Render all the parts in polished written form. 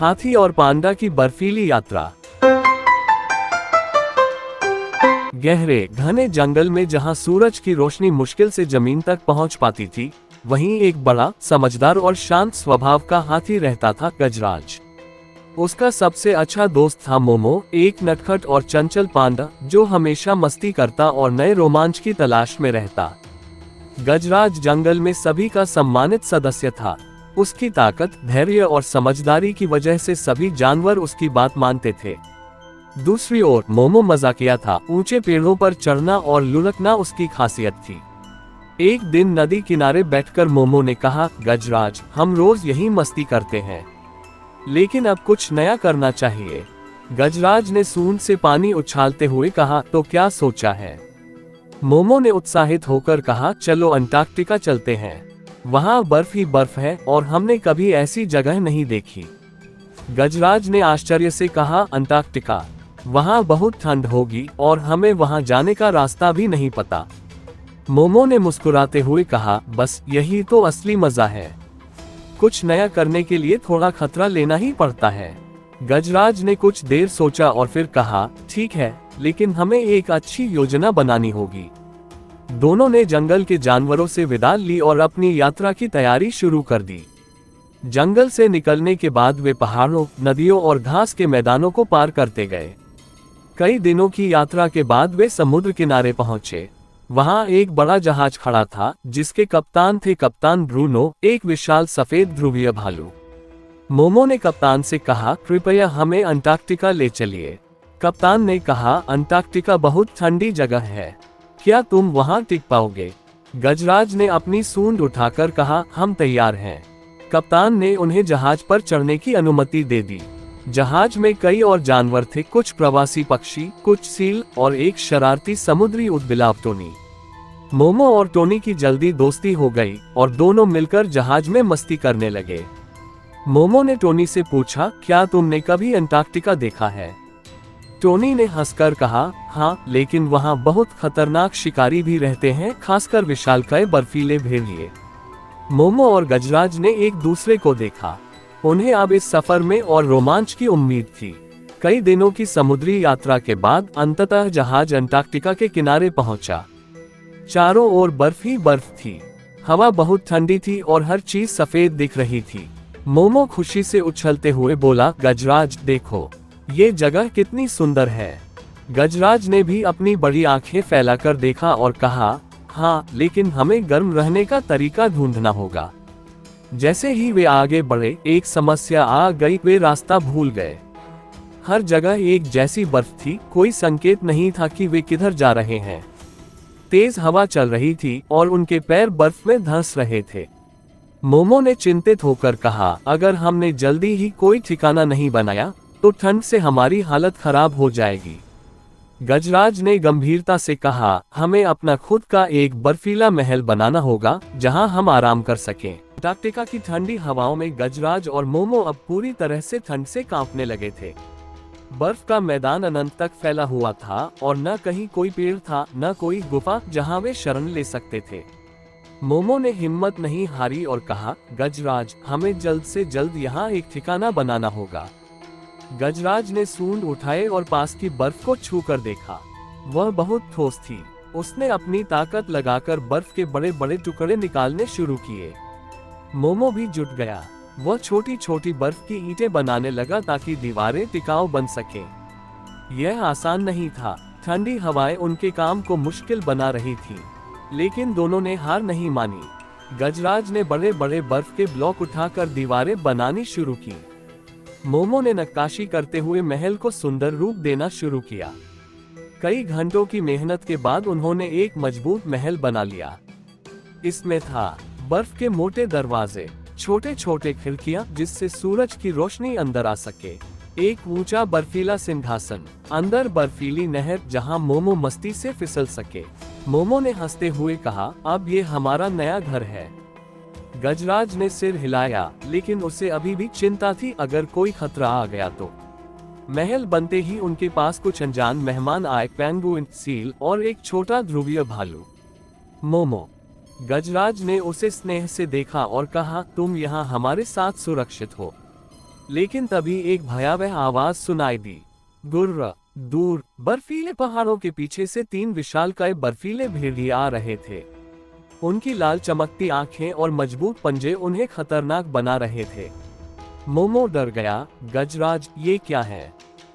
हाथी और पांडा की बर्फीली यात्रा। गहरे घने जंगल में जहां सूरज की रोशनी मुश्किल से जमीन तक पहुंच पाती थी, वहीं एक बड़ा, समझदार और शांत स्वभाव का हाथी रहता था, गजराज। उसका सबसे अच्छा दोस्त था मोमो, एक नटखट और चंचल पांडा जो हमेशा मस्ती करता और नए रोमांच की तलाश में रहता। गजराज जंगल में सभी का सम्मानित सदस्य था। उसकी ताकत, धैर्य और समझदारी की वजह से सभी जानवर उसकी बात मानते थे। दूसरी ओर मोमो मजाकिया था। ऊंचे पेड़ों पर चढ़ना और लुढ़कना उसकी खासियत थी। एक दिन नदी किनारे बैठकर मोमो ने कहा, गजराज, हम रोज यही मस्ती करते हैं, लेकिन अब कुछ नया करना चाहिए। गजराज ने सूंड से पानी उछालते हुए कहा, तो क्या सोचा है? मोमो ने उत्साहित होकर कहा, चलो अंटार्कटिका चलते हैं। वहां बर्फ ही बर्फ है और हमने कभी ऐसी जगह नहीं देखी। गजराज ने आश्चर्य से कहा, अंटार्कटिका? वहां बहुत ठंड होगी और हमें वहां जाने का रास्ता भी नहीं पता। मोमो ने मुस्कुराते हुए कहा, बस यही तो असली मजा है। कुछ नया करने के लिए थोड़ा खतरा लेना ही पड़ता है। गजराज ने कुछ देर सोचा और फिर कहा, ठीक है, लेकिन हमें एक अच्छी योजना बनानी होगी। दोनों ने जंगल के जानवरों से विदा ली और अपनी यात्रा की तैयारी शुरू कर दी। जंगल से निकलने के बाद वे पहाड़ों, नदियों और घास के मैदानों को पार करते गए। कई दिनों की यात्रा के बाद वे समुद्र किनारे पहुंचे। वहां एक बड़ा जहाज खड़ा था, जिसके कप्तान थे कप्तान ब्रूनो, एक विशाल सफेद ध्रुवीय भालू। मोमो ने कप्तान से कहा, कृपया हमें अंटार्कटिका ले चलिए। कप्तान ने कहा, अंटार्कटिका बहुत ठंडी जगह है, क्या तुम वहां टिक पाओगे? गजराज ने अपनी सूंड उठाकर कहा, हम तैयार हैं। कप्तान ने उन्हें जहाज पर चढ़ने की अनुमति दे दी। जहाज में कई और जानवर थे, कुछ प्रवासी पक्षी, कुछ सील और एक शरारती समुद्री ऊदबिलाव टोनी। मोमो और टोनी की जल्दी दोस्ती हो गई और दोनों मिलकर जहाज में मस्ती करने लगे। मोमो ने टोनी से पूछा, क्या तुमने कभी अंटार्कटिका देखा है? टोनी ने हंसकर कहा, हाँ, लेकिन वहाँ बहुत खतरनाक शिकारी भी रहते हैं, खासकर विशालकाय बर्फीले भेड़िए। मोमो और गजराज ने एक दूसरे को देखा। उन्हें अब इस सफर में और रोमांच की उम्मीद थी। कई दिनों की समुद्री यात्रा के बाद अंततः जहाज अंटार्कटिका के किनारे पहुंचा। चारों ओर बर्फ ही बर्फ थी। हवा बहुत ठंडी थी और हर चीज सफेद दिख रही थी। मोमो खुशी से उछलते हुए बोला, गजराज, देखो, ये जगह कितनी सुंदर है। गजराज ने भी अपनी बड़ी आंखें फैलाकर देखा और कहा, हाँ, लेकिन हमें गर्म रहने का तरीका ढूंढना होगा। जैसे ही वे आगे बढ़े, एक समस्या आ गई। वे रास्ता भूल गए। हर जगह एक जैसी बर्फ थी, कोई संकेत नहीं था कि वे किधर जा रहे हैं। तेज हवा चल रही थी और उनके पैर बर्फ में धंस रहे थे। मोमो ने चिंतित होकर कहा, अगर हमने जल्दी ही कोई ठिकाना नहीं बनाया तो ठंड से हमारी हालत खराब हो जाएगी। गजराज ने गंभीरता से कहा, हमें अपना खुद का एक बर्फीला महल बनाना होगा जहां हम आराम कर सकें। अंटार्कटिका की ठंडी हवाओं में गजराज और मोमो अब पूरी तरह से ठंड से कांपने लगे थे। बर्फ का मैदान अनंत तक फैला हुआ था और न कहीं कोई पेड़ था, न कोई गुफा जहां वे शरण ले सकते थे। मोमो ने हिम्मत नहीं हारी और कहा, गजराज, हमें जल्द से जल्द यहाँ एक ठिकाना बनाना होगा। गजराज ने सूंड उठाए और पास की बर्फ को छूकर देखा। वह बहुत ठोस थी। उसने अपनी ताकत लगाकर बर्फ के बड़े बड़े टुकड़े निकालने शुरू किए। मोमो भी जुट गया। वह छोटी छोटी बर्फ की ईंटें बनाने लगा ताकि दीवारें टिकाऊ बन सकें। यह आसान नहीं था। ठंडी हवाएं उनके काम को मुश्किल बना रही थी, लेकिन दोनों ने हार नहीं मानी। गजराज ने बड़े बड़े बर्फ के ब्लॉक उठाकर दीवारें बनानी शुरू की। मोमो ने नक्काशी करते हुए महल को सुंदर रूप देना शुरू किया। कई घंटों की मेहनत के बाद उन्होंने एक मजबूत महल बना लिया। इसमें था बर्फ के मोटे दरवाजे, छोटे छोटे खिड़कियां जिससे सूरज की रोशनी अंदर आ सके, एक ऊंचा बर्फीला सिंहासन, अंदर बर्फीली नहर जहां मोमो मस्ती से फिसल सके। मोमो ने हंसते हुए कहा, अब ये हमारा नया घर है। गजराज ने सिर हिलाया, लेकिन उसे अभी भी चिंता थी, अगर कोई खतरा आ गया तो। महल बनते ही उनके पास कुछ अनजान मेहमान आए, पेंगुइन, सील और एक छोटा ध्रुवीय भालू। मोमो। गजराज ने उसे स्नेह से देखा और कहा, तुम यहाँ हमारे साथ सुरक्षित हो, लेकिन तभी एक भयावह आवाज सुनाई दी। गुर्र। दूर बर्फीले पहाड़ों के पीछे से 3 विशालकाय बर्फीले भेड़िए आ रहे थे। उनकी लाल चमकती आंखें और मजबूत पंजे उन्हें खतरनाक बना रहे थे। मोमो डर गया। गजराज, ये क्या है?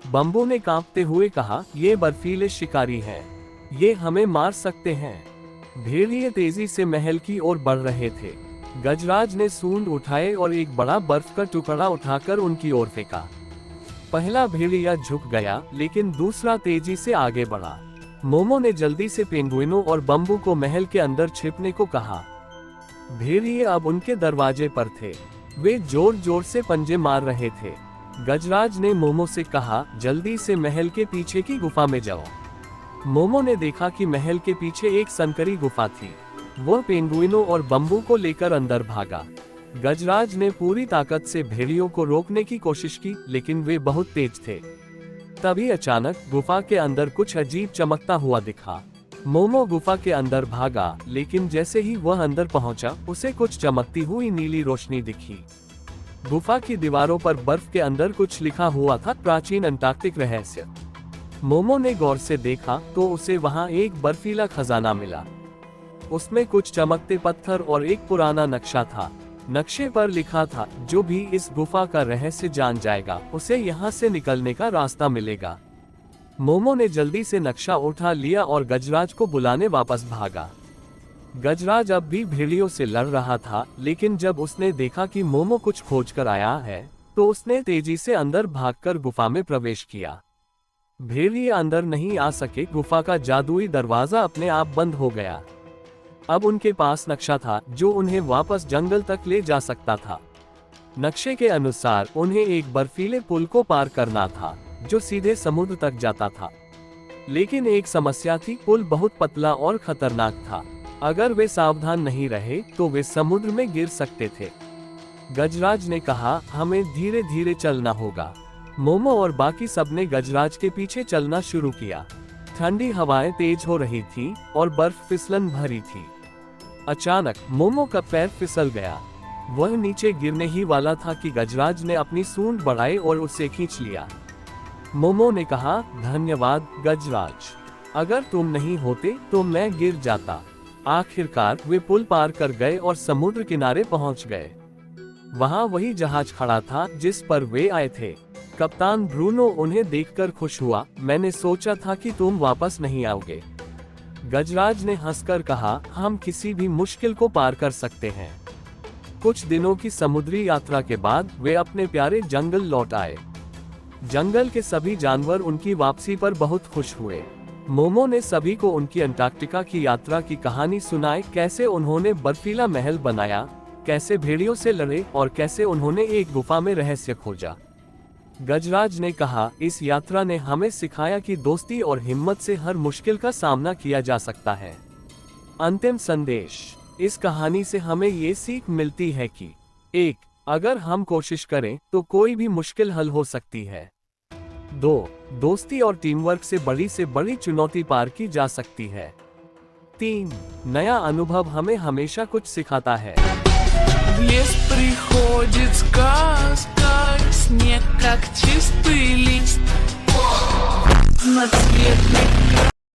बम्बू ने कांपते हुए कहा, ये बर्फीले शिकारी हैं। ये हमें मार सकते हैं। भेड़िए तेजी से महल की ओर बढ़ रहे थे। गजराज ने सूंड उठाए और एक बड़ा बर्फ का टुकड़ा उठाकर उनकी ओर फेंका। पहला भेड़िया झुक गया, लेकिन दूसरा तेजी से आगे बढ़ा। मोमो ने जल्दी से पेंगुइनों और बम्बू को महल के अंदर छिपने को कहा। भेड़िए अब उनके दरवाजे पर थे। वे जोर जोर से पंजे मार रहे थे। गजराज ने मोमो से कहा, जल्दी से महल के पीछे की गुफा में जाओ। मोमो ने देखा कि महल के पीछे एक संकरी गुफा थी। वो पेंगुइनों और बम्बू को लेकर अंदर भागा। गजराज ने पूरी ताकत से भेड़ियों को रोकने की कोशिश की, लेकिन वे बहुत तेज थे। तभी अचानक गुफा के अंदर कुछ अजीब चमकता हुआ दिखा। मोमो गुफा के अंदर भागा, लेकिन जैसे ही वह अंदर पहुंचा, उसे कुछ चमकती हुई नीली रोशनी दिखी। गुफा की दीवारों पर बर्फ के अंदर कुछ लिखा हुआ था, प्राचीन अंटार्कटिक रहस्य। मोमो ने गौर से देखा तो उसे वहां एक बर्फीला खजाना मिला। उसमें कुछ चमकते पत्थर और एक पुराना नक्शा था। नक्शे पर लिखा था, जो भी इस गुफा का रहस्य जान जाएगा, उसे यहाँ से निकलने का रास्ता मिलेगा। मोमो ने जल्दी से नक्शा उठा लिया और गजराज को बुलाने वापस भागा। गजराज अब भी भेड़ियों से लड़ रहा था, लेकिन जब उसने देखा कि मोमो कुछ खोज कर आया है, तो उसने तेजी से अंदर भागकर गुफा में प्रवेश किया। भेड़िए अंदर नहीं आ सके। गुफा का जादुई दरवाजा अपने आप बंद हो गया। अब उनके पास नक्शा था, जो उन्हें वापस जंगल तक ले जा सकता था। नक्शे के अनुसार उन्हें एक बर्फीले पुल को पार करना था, जो सीधे समुद्र तक जाता था। लेकिन एक समस्या थी, पुल बहुत पतला और खतरनाक था। अगर वे सावधान नहीं रहे तो वे समुद्र में गिर सकते थे। गजराज ने कहा, हमें धीरे धीरे चलना होगा। मोमो और बाकी सबने गजराज के पीछे चलना शुरू किया। ठंडी हवाएं तेज हो रही थी और बर्फ फिसलन भरी थी। अचानक मोमो का पैर फिसल गया। वह नीचे गिरने ही वाला था कि गजराज ने अपनी सूंड बढ़ाई और उसे खींच लिया। मोमो ने कहा, धन्यवाद गजराज, अगर तुम नहीं होते तो मैं गिर जाता। आखिरकार वे पुल पार कर गए और समुद्र किनारे पहुंच गए। वहां वही जहाज खड़ा था जिस पर वे आए थे। कप्तान ब्रूनो उन्हें देखकर खुश हुआ। मैंने सोचा था कि तुम वापस नहीं आओगे। गजराज ने हंसकर कहा, हम किसी भी मुश्किल को पार कर सकते हैं। कुछ दिनों की समुद्री यात्रा के बाद वे अपने प्यारे जंगल लौट आए। जंगल के सभी जानवर उनकी वापसी पर बहुत खुश हुए। मोमो ने सभी को उनकी अंटार्कटिका की यात्रा की कहानी सुनाई, कैसे उन्होंने बर्फीला महल बनाया, कैसे भेड़ियों से लड़े और कैसे उन्होंने एक गुफा में रहस्य खोजा। गजराज ने कहा, इस यात्रा ने हमें सिखाया कि दोस्ती और हिम्मत से हर मुश्किल का सामना किया जा सकता है। अंतिम संदेश, इस कहानी से हमें ये सीख मिलती है कि 1. अगर हम कोशिश करें तो कोई भी मुश्किल हल हो सकती है। 2. दोस्ती और टीम वर्क से बड़ी चुनौती पार की जा सकती है। 3. नया अनुभव हमें हमेशा कुछ सिखाता है। В лес приходит сказка, снег как чистый лист, разноцветный